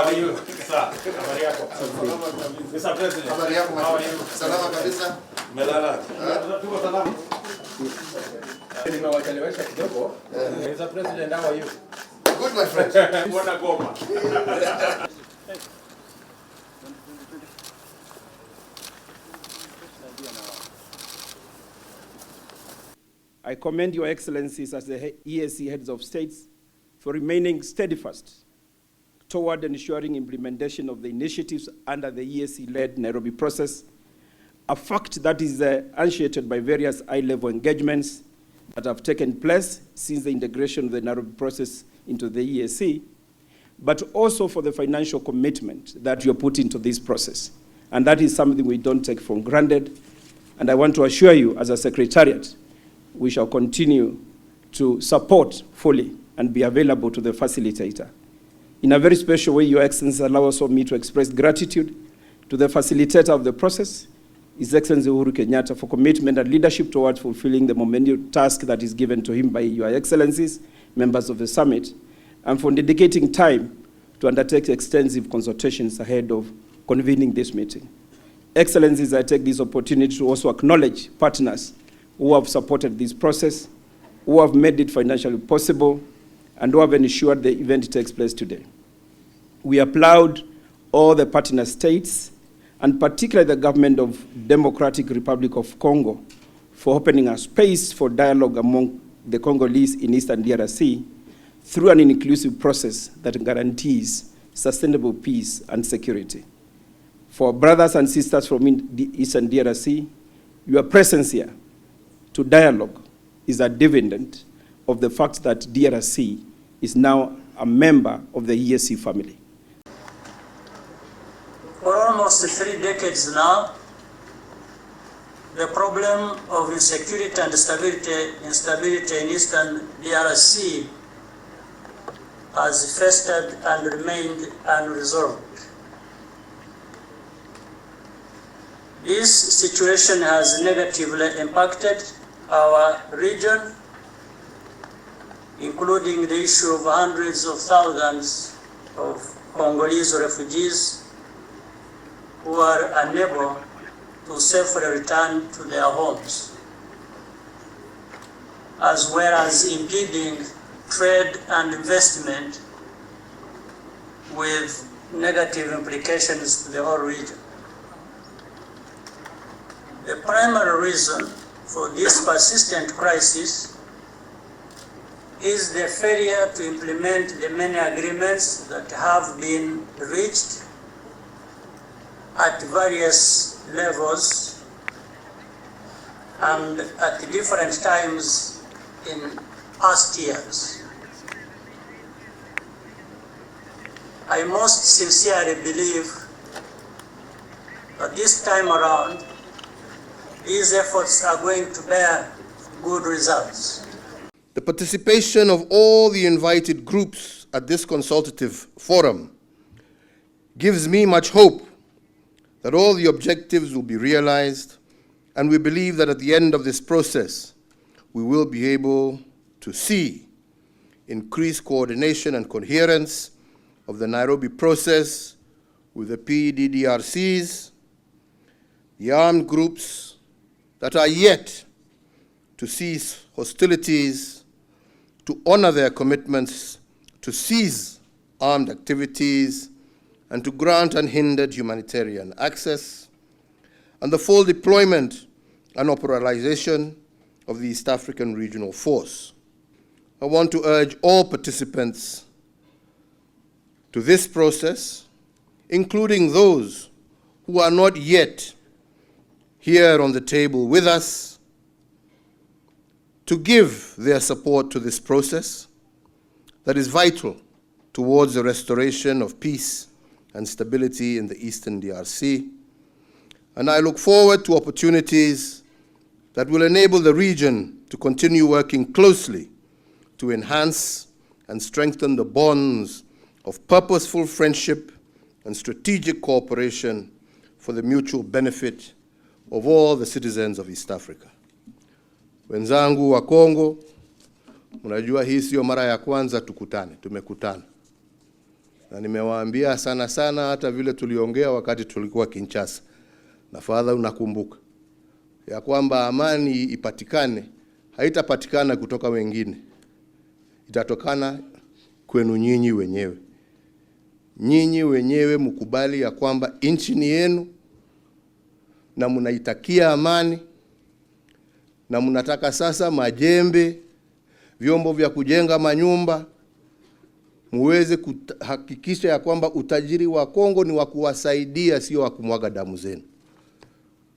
are you, sir? Mr. President. How are you? Salama kabisa. Melala. Tuko salama. Nimewachelewesha kidogo. Mr. President, how are you? Good, my friend. Mbona goma? I commend Your Excellencies as the EAC heads of states for remaining steadfast toward ensuring implementation of the initiatives under the EAC-led Nairobi process, a fact that is unshared by various high-level engagements that have taken place since the integration of the Nairobi process into the EAC, but also for the financial commitment that you put into this process. And that is something we don't take for granted. And I want to assure you, as a Secretariat, we shall continue to support fully and be available to the facilitator. In a very special way, Your Excellency, allow also me to express gratitude to the facilitator of the process, His Excellency Uhuru Kenyatta, for commitment and leadership towards fulfilling the momentous task that is given to him by Your Excellencies, members of the summit, and for dedicating time to undertake extensive consultations ahead of convening this meeting. Excellencies, I take this opportunity to also acknowledge partners who have supported this process, who have made it financially possible, and who have ensured the event takes place today. We applaud all the partner states, and particularly the government of Democratic Republic of Congo, for opening a space for dialogue among the Congolese in Eastern DRC through an inclusive process that guarantees sustainable peace and security. For brothers and sisters from Eastern DRC, your presence here to dialogue is a dividend of the fact that DRC is now a member of the EAC family. For almost 3 decades now, the problem of insecurity and instability in Eastern DRC has festered and remained unresolved. This situation has negatively impacted our region, including the issue of hundreds of thousands of Congolese refugees who are unable to safely return to their homes, as well as impeding trade and investment with negative implications to the whole region. The primary reason for this persistent crisis is the failure to implement the many agreements that have been reached at various levels and at different times in past years. I most sincerely believe that this time around, these efforts are going to bear good results. The participation of all the invited groups at this consultative forum gives me much hope that all the objectives will be realized, and we believe that at the end of this process, we will be able to see increased coordination and coherence of the Nairobi process with the PDDRCs, the armed groups that are yet to cease hostilities, to honor their commitments, to cease armed activities, and to grant unhindered humanitarian access, and the full deployment and operationalization of the East African Regional Force. I want to urge all participants to this process, including those who are not yet here on the table with us, to give their support to this process that is vital towards the restoration of peace and stability in the Eastern DRC. And I look forward to opportunities that will enable the region to continue working closely to enhance and strengthen the bonds of purposeful friendship and strategic cooperation for the mutual benefit of all the citizens of East Africa. Wenzangu wa Kongo, mnajua hii sio mara ya kwanza tukutane, tumekutana. na nimewaambia sana sana, hata vile tuliongea wakati tulikuwa Kinshasa, na Father unakumbuka, ya kwamba amani ipatikane, haitapatikana kutoka wengine, itatokana kwenu nyinyi wenyewe. Nyinyi wenyewe mkubali ya kwamba nchi ni yenu na mnaitakia amani, na mnataka sasa majembe, vyombo vya kujenga manyumba, muweze kuhakikisha ya kwamba utajiri wa Kongo ni wa kuwasaidia, sio wa kumwaga damu zenu.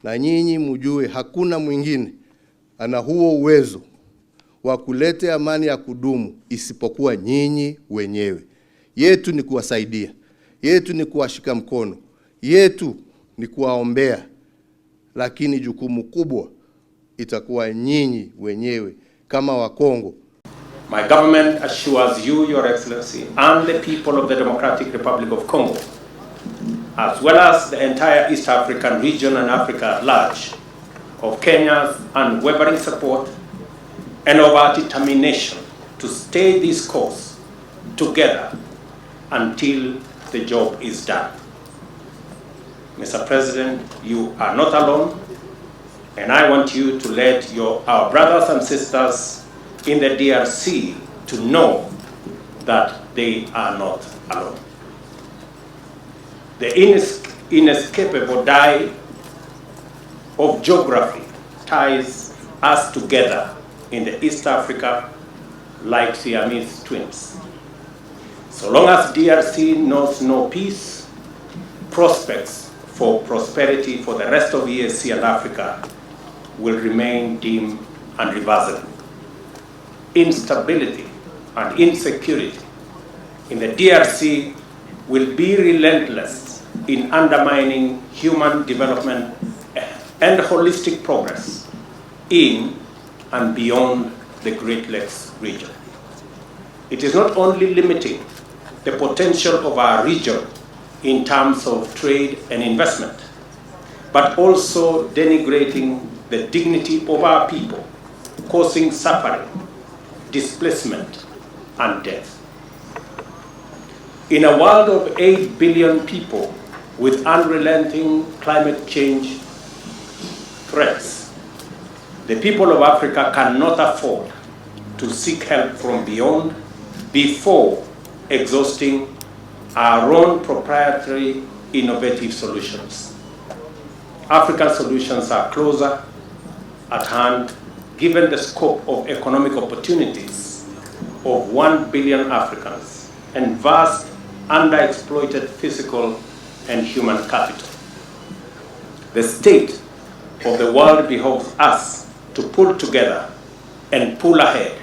Na nyinyi mjue hakuna mwingine ana huo uwezo wa kuleta amani ya kudumu isipokuwa nyinyi wenyewe. Yetu ni kuwasaidia, yetu ni kuwashika mkono, yetu ni kuwaombea, lakini jukumu kubwa itakuwa nyinyi wenyewe kama wa Kongo. My government assures you, Your Excellency, and the people of the Democratic Republic of Congo, as well as the entire East African region and Africa at large, of Kenya's unwavering support and of our determination to stay this course together until the job is done. Mr. President, you are not alone, and I want you to let our brothers and sisters in the DRC to know that they are not alone. The inescapable tie of geography ties us together in the East Africa like Siamese twins. So long as DRC knows no peace, prospects for prosperity for the rest of EAC and Africa will remain dim and reversible. Instability and insecurity in the DRC will be relentless in undermining human development and holistic progress in and beyond the Great Lakes region. It is not only limiting the potential of our region in terms of trade and investment, but also denigrating the dignity of our people, causing suffering, displacement, and death. In a world of 8 billion people with unrelenting climate change threats, the people of Africa cannot afford to seek help from beyond before exhausting our own proprietary innovative solutions. African solutions are closer at hand given the scope of economic opportunities of 1 billion Africans and vast underexploited physical and human capital. The state of the world behoves us to pull together and pull ahead,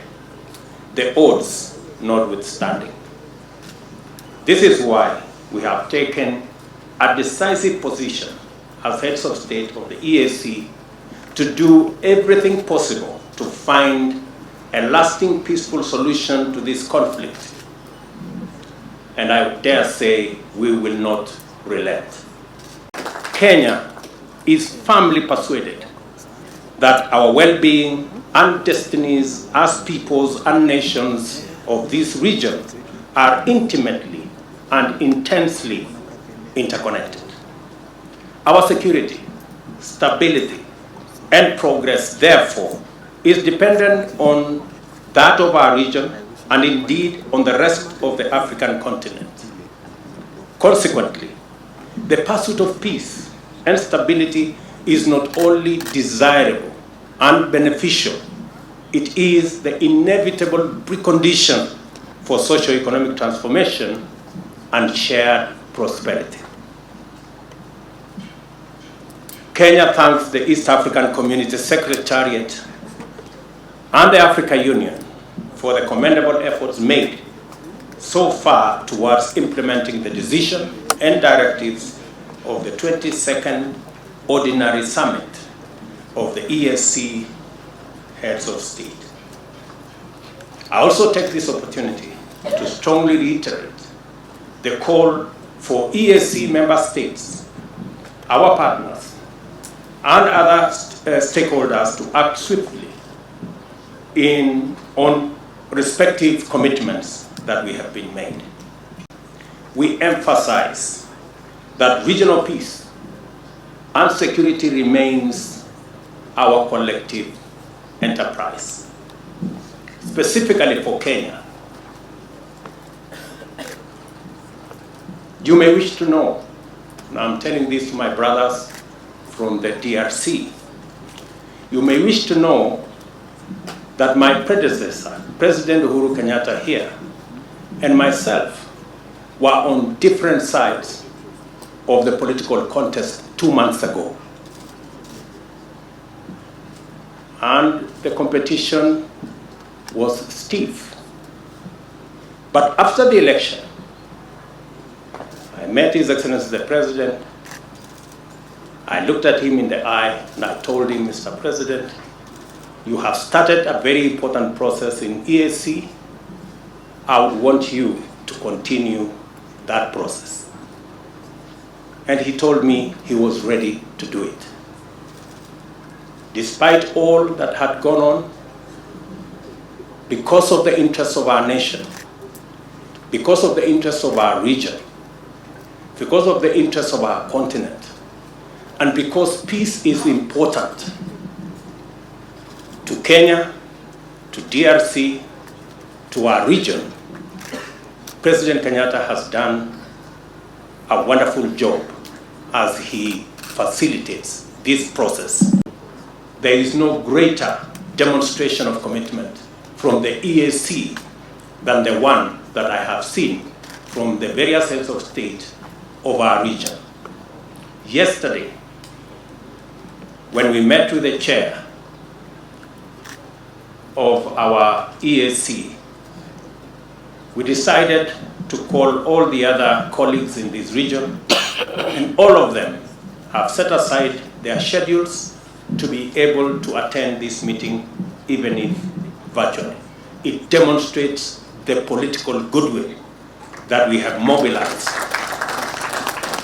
the odds notwithstanding. This is why we have taken a decisive position as heads of state of the EAC to do everything possible to find a lasting peaceful solution to this conflict. And I dare say we will not relent. Kenya is firmly persuaded that our well-being and destinies as peoples and nations of this region are intimately and intensely interconnected. Our security, stability, and progress, therefore, is dependent on that of our region and indeed on the rest of the African continent. Consequently, the pursuit of peace and stability is not only desirable and beneficial, it is the inevitable precondition for socio-economic transformation and shared prosperity. Kenya thanks the East African Community Secretariat and the African Union for the commendable efforts made so far towards implementing the decision and directives of the 22nd Ordinary Summit of the EAC Heads of State. I also take this opportunity to strongly reiterate the call for EAC member states, our partners, and other stakeholders to act swiftly on respective commitments that we have been made. we emphasize that regional peace and security remains our collective enterprise. Specifically for Kenya, you may wish to know, and I'm telling this to my brothers from the DRC, you may wish to know that my predecessor, President Uhuru Kenyatta here, and myself were on different sides of the political contest 2 months ago. And the competition was stiff. But after the election, I met His Excellency the President. I looked at him in the eye and I told him, Mr. President, you have started a very important process in EAC. I would want you to continue that process. And he told me he was ready to do it. Despite all that had gone on, because of the interests of our nation, because of the interests of our region, because of the interests of our continent, and because peace is important to Kenya, to DRC, to our region, President Kenyatta has done a wonderful job as he facilitates this process. There is no greater demonstration of commitment from the EAC than the one that I have seen from the various heads of state of our region. Yesterday, when we met with the chair of our EAC, we decided to call all the other colleagues in this region, and all of them have set aside their schedules to be able to attend this meeting, even if virtually. It demonstrates the political goodwill that we have mobilized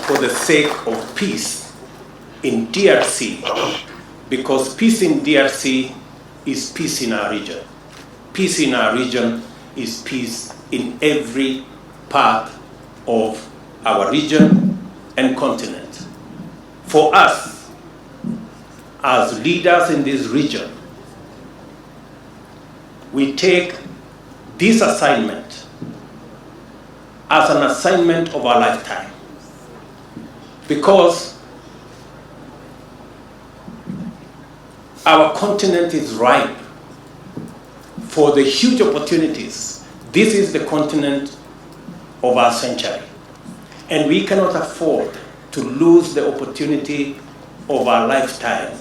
for the sake of peace in DRC, because peace in DRC is peace in our region. Peace in our region is peace in every part of our region and continent. For us, as leaders in this region, we take this assignment as an assignment of our lifetime, because our continent is ripe for the huge opportunities. This is the continent of our century, and we cannot afford to lose the opportunity of our lifetime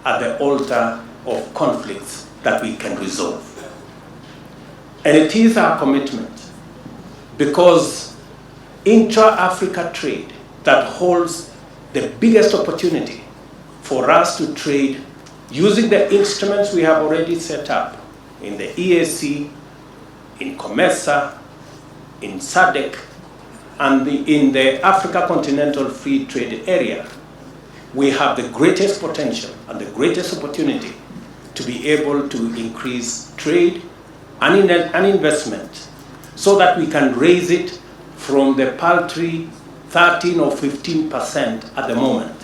at the altar of conflicts that we can resolve. And it is our commitment, because intra-Africa trade that holds the biggest opportunity for us to trade using the instruments we have already set up in the EAC, in COMESA, in SADC, and in the Africa Continental Free Trade Area. We have the greatest potential and the greatest opportunity to be able to increase trade and investment, so that we can raise it from the paltry 13 or 15% at the moment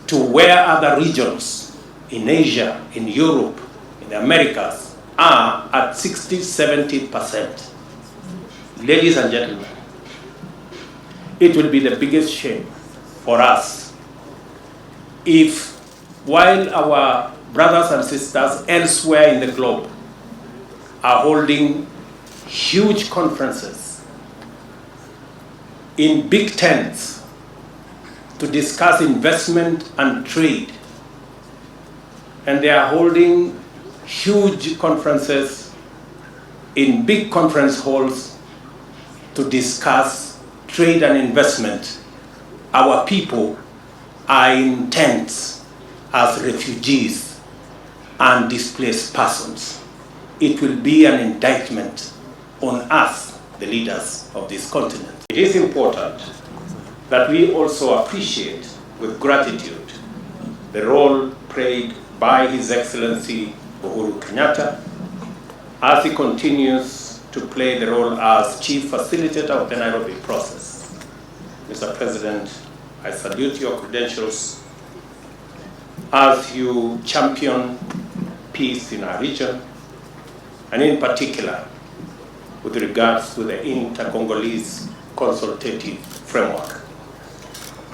to where other regions in Asia, in Europe, in the Americas are at 60–70%. Ladies and gentlemen, it will be the biggest shame for us if, while our brothers and sisters elsewhere in the globe are holding huge conferences in big tents to discuss investment and trade, and they are holding huge conferences in big conference halls to discuss trade and investment, our people are in tents as refugees and displaced persons. It will be an indictment on us, the leaders of this continent. It is important that we also appreciate with gratitude the role played by His Excellency Uhuru Kenyatta as he continues to play the role as chief facilitator of the Nairobi process. Mr. President, I salute your credentials as you champion peace in our region, and in particular with regards to the inter-Congolese consultative framework.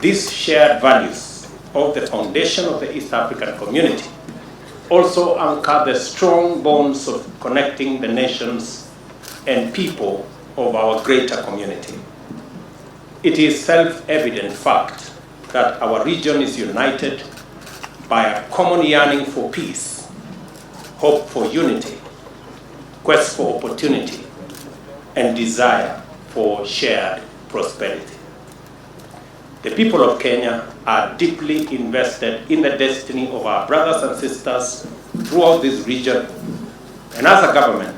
These shared values of the foundation of the East African community also anchor the strong bonds of connecting the nations and people of our greater community. It is self-evident fact that our region is united by a common yearning for peace, hope for unity, quest for opportunity, and desire for shared prosperity. The people of Kenya are deeply invested in the destiny of our brothers and sisters throughout this region, and as a government,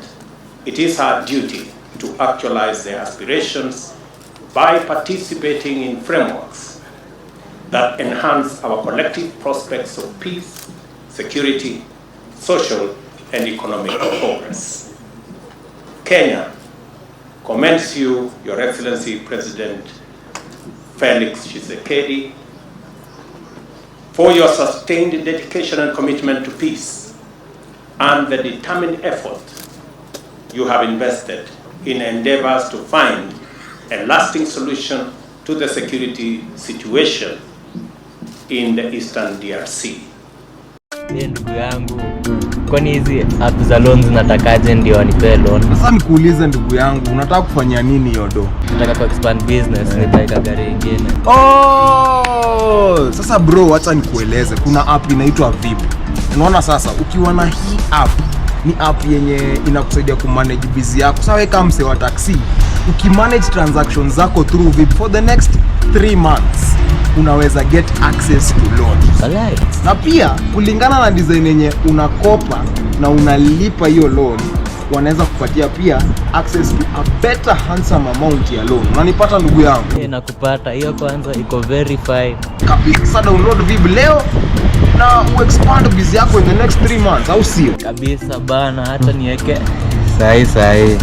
it is our duty to actualize their aspirations by participating in frameworks that enhance our collective prospects of peace, security, social, and economic progress. Kenya commends you, Your Excellency President Felix Tshisekedi, for your sustained dedication and commitment to peace and the determined effort you have invested in endeavors to find a lasting solution to the security situation in the Eastern DRC. Ndugu yangu, kwani hizi app za loans natakaje ndio wanipe loan? Sasa nikuulize ndugu yangu, unataka kufanya nini yodo? Nataka ku expand business, nitaweka gari nyingine. Oh, sasa bro, acha nikueleze. Kuna app inaitwa VIP. Unaona sasa, ukiwa na hii app, ni app yenye inakusaidia kumanage busy yako. Sasa wewe kama mse wa taxi, ukimanage transactions zako through VIP for the next 3 months, unaweza get access to loan. Alright. Na pia kulingana na design yenye unakopa na unalipa hiyo loan, wanaweza kupatia pia access to a better handsome amount ya loan. Unanipata ndugu yangu? Nakupata. Hiyo kwanza iko verified. Kabisa, download VIP leo na uexpand business yako in the next 3 months, au sio? Kabisa bana, hata niweke sahi.